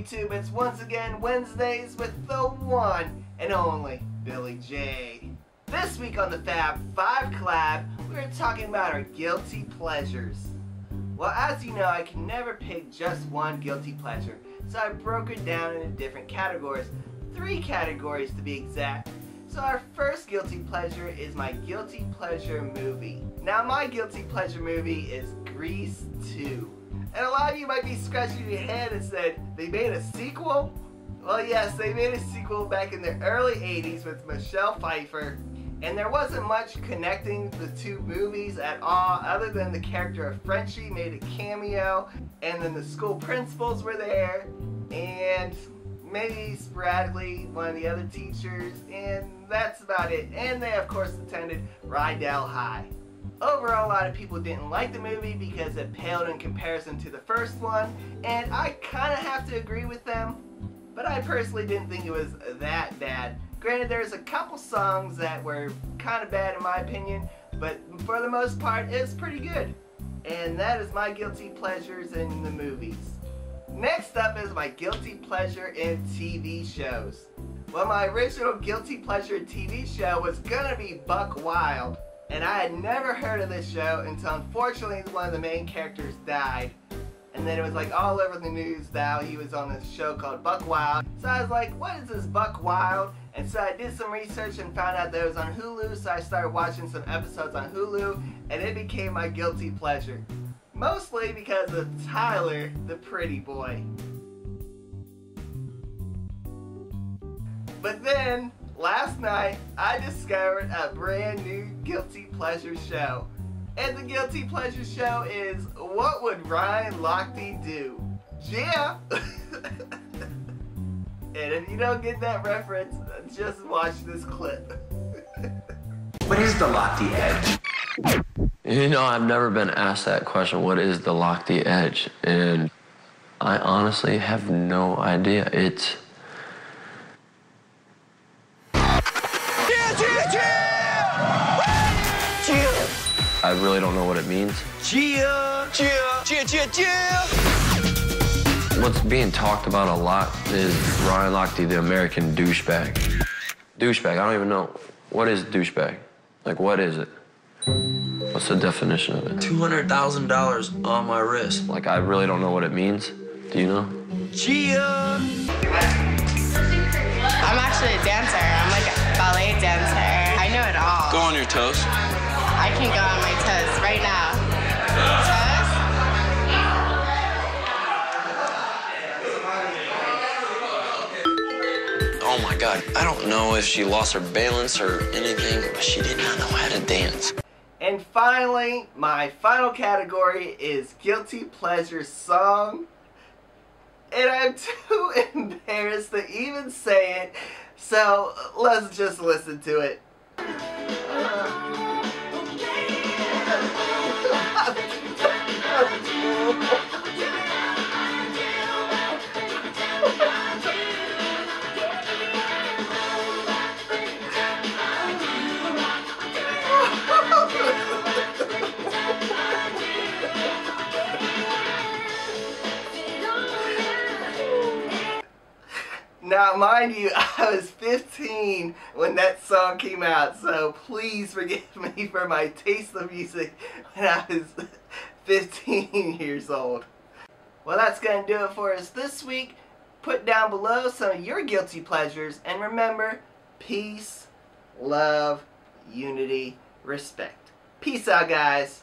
YouTube? It's once again Wednesdays with the one and only BillyJ. This week on the Fab 5 Collab, we're talking about our guilty pleasures. Well, as you know, I can never pick just one guilty pleasure, so I broke it down into different categories. 3 categories to be exact. So our first guilty pleasure is my guilty pleasure movie. Now my guilty pleasure movie is Grease 2. And a lot of you might be scratching your head and said, they made a sequel? Well, yes, they made a sequel back in the early 80s with Michelle Pfeiffer. And there wasn't much connecting the two movies at all, other than the character of Frenchie made a cameo, and then the school principals were there, and maybe sporadically one of the other teachers, and that's about it. And they of course attended Rydell High. Overall, a lot of people didn't like the movie because it paled in comparison to the first one, and I kind of have to agree with them, but I personally didn't think it was that bad. Granted, there's a couple songs that were kind of bad in my opinion, but for the most part, it's pretty good. And that is my guilty pleasures in the movies. Next up is my guilty pleasure in TV shows. Well, my original guilty pleasure TV show was gonna be Buck Wild. And I had never heard of this show until unfortunately one of the main characters died. And then it was like all over the news that he was on this show called Buck Wild. So I was like, what is this Buck Wild? And so I did some research and found out that it was on Hulu, so I started watching some episodes on Hulu, and it became my guilty pleasure. Mostly because of Tyler, the pretty boy. But then, last night, I discovered a brand new guilty pleasure show. And the guilty pleasure show is, what would Ryan Lochte do? Yeah! And if you don't get that reference, just watch this clip. What is the Lochte edge? You know, I've never been asked that question, what is the Lochte edge? And I honestly have no idea. It's... I really don't know what it means. What's being talked about a lot is Ryan Lochte, the American douchebag. Douchebag, I don't even know. What is douchebag? Like, what is it? What's the definition of it? $200,000 on my wrist. Like, I really don't know what it means. Do you know? I'm actually a dancer. I'm like a ballet dancer. I know it all. Go on your toes. I can go on my toes right now. Toes? Oh my God, I don't know if she lost her balance or anything, but she did not know how to dance. And finally, my final category is guilty pleasure song. And I'm too embarrassed to even say it, so let's just listen to it. Now, mind you, I was 15 when that song came out, so please forgive me for my taste of music when I was 15 years old. Well, that's going to do it for us this week. Put down below some of your guilty pleasures, and remember, peace, love, unity, respect. Peace out, guys.